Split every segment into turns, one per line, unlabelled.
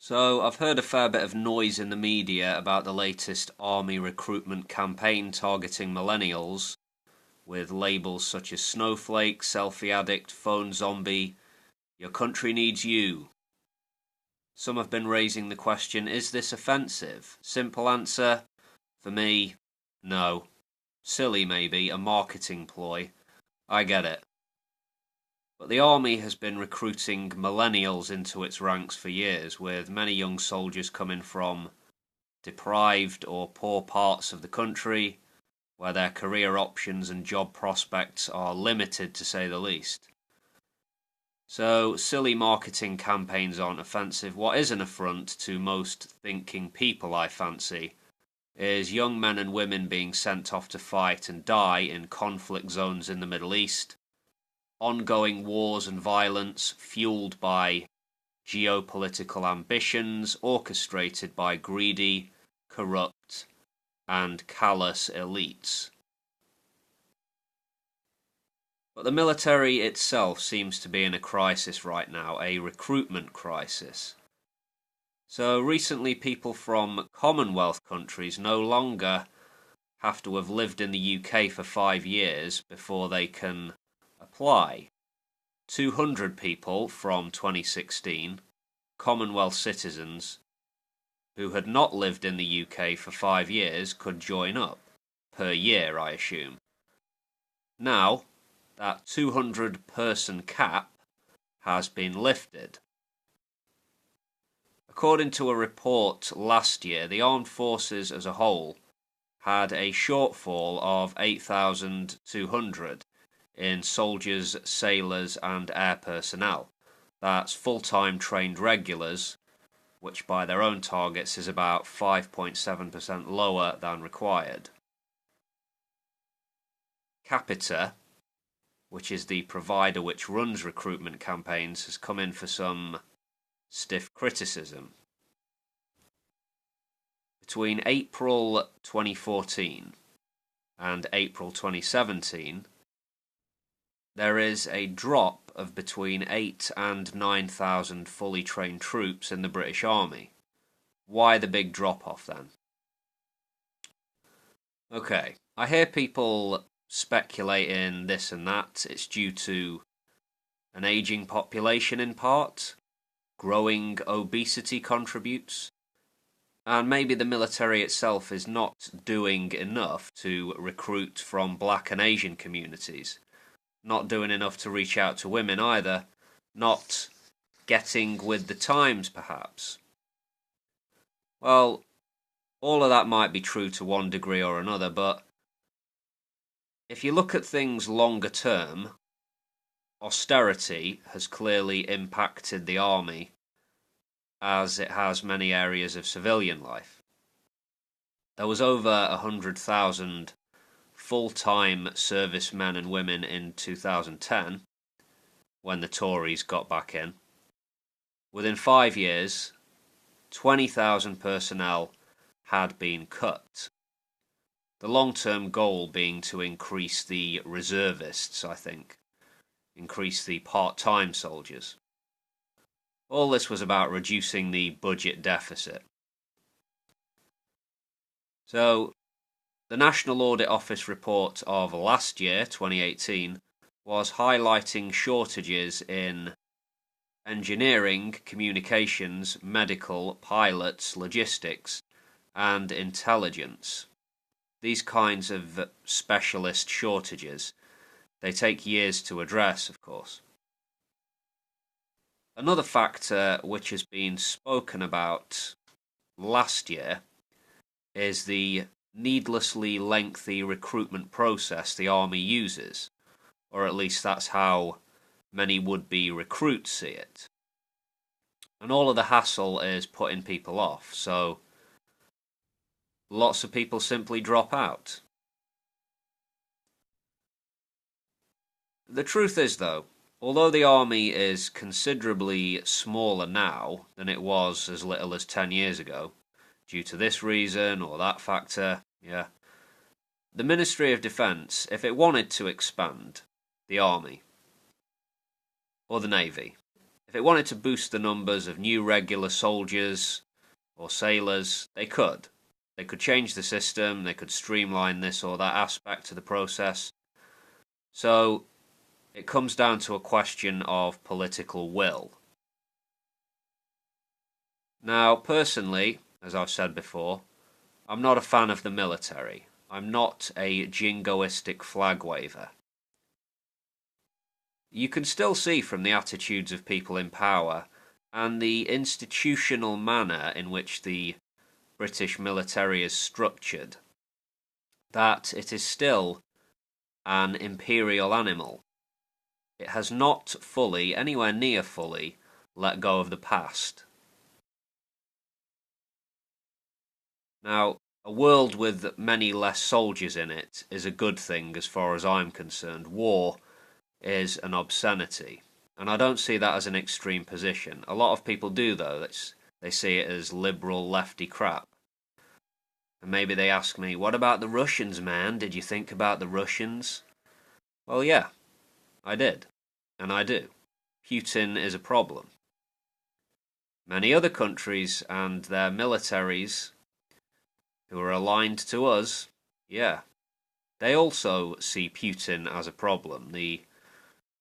So, I've heard a fair bit of noise in the media about the latest army recruitment campaign targeting millennials, with labels such as snowflake, selfie addict, phone zombie, your country needs you. Some have been raising the question, is this offensive? Simple answer, for me, no. Silly maybe, a marketing ploy. I get it. But the army has been recruiting millennials into its ranks for years, with many young soldiers coming from deprived or poor parts of the country, where their career options and job prospects are limited to say the least. So, silly marketing campaigns aren't offensive. What is an affront to most thinking people, I fancy, is young men and women being sent off to fight and die in conflict zones in the Middle East, ongoing wars and violence fueled by geopolitical ambitions orchestrated by greedy, corrupt, and callous elites. But the military itself seems to be in a crisis right now, a recruitment crisis. So recently people from Commonwealth countries no longer have to have lived in the UK for 5 years before they can apply. 200 people from 2016, Commonwealth citizens, who had not lived in the UK for 5 years could join up, per year I assume. Now, that 200-person cap has been lifted. According to a report last year, the armed forces as a whole had a shortfall of 8,200 in soldiers, sailors and air personnel. That's full-time trained regulars, which by their own targets is about 5.7% lower than required. Capita, which is the provider which runs recruitment campaigns, has come in for some stiff criticism. Between April 2014 and April 2017, there is a drop of between 8 and 9,000 fully trained troops in the British Army. Why the big drop-off then? Okay, I hear people speculating this and that. It's due to an aging population in part, growing obesity contributes, and maybe the military itself is not doing enough to recruit from black and Asian communities. Not doing enough to reach out to women either, not getting with the times perhaps. Well, all of that might be true to one degree or another, but if you look at things longer term, austerity has clearly impacted the army as it has many areas of civilian life. There was over 100,000 full-time servicemen and women in 2010, when the Tories got back in. Within 5 years, 20,000 personnel had been cut. The long-term goal being to increase the reservists, I think. Increase the part-time soldiers. All this was about reducing the budget deficit. So, the National Audit Office report of last year, 2018, was highlighting shortages in engineering, communications, medical, pilots, logistics, and intelligence. These kinds of specialist shortages, they take years to address, of course. Another factor which has been spoken about last year is the needlessly lengthy recruitment process the army uses, or at least that's how many would-be recruits see it. And all of the hassle is putting people off, so lots of people simply drop out. The truth is, though, although the army is considerably smaller now than it was as little as 10 years ago, due to this reason or that factor, the Ministry of Defence, if it wanted to expand the army, or the Navy, If it wanted to boost the numbers of new regular soldiers or sailors, they could. They could change the system, they could streamline this or that aspect to the process. So it comes down to a question of political will. Now, personally, as I've said before, I'm not a fan of the military. I'm not a jingoistic flag waver. You can still see from the attitudes of people in power and the institutional manner in which the British military is structured that it is still an imperial animal. It has not fully, anywhere near fully, let go of the past. Now, a world with many less soldiers in it is a good thing as far as I'm concerned. War is an obscenity, and I don't see that as an extreme position. A lot of people do, though. They see it as liberal, lefty crap. And maybe they ask me, what about the Russians, man? Did you think about the Russians? Well, yeah, I did, and I do. Putin is a problem. Many other countries and their militaries who are aligned to us, yeah, they also see Putin as a problem. The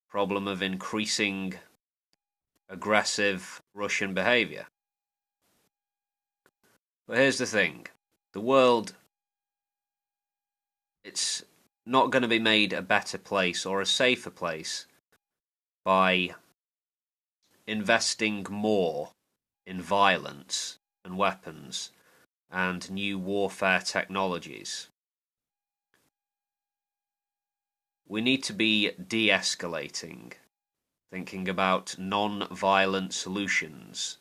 problem of increasing aggressive Russian behavior. But here's the thing. The world, it's not going to be made a better place or a safer place by investing more in violence and weapons and new warfare technologies. We need to be de-escalating, thinking about non-violent solutions,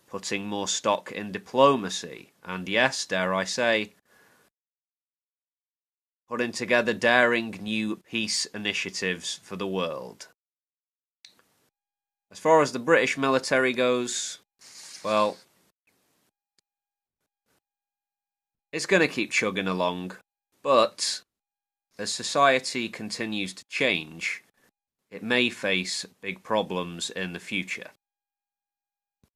putting more stock in diplomacy, and yes, dare I say, putting together daring new peace initiatives for the world. As far as the British military goes, well, it's going to keep chugging along, but as society continues to change, it may face big problems in the future.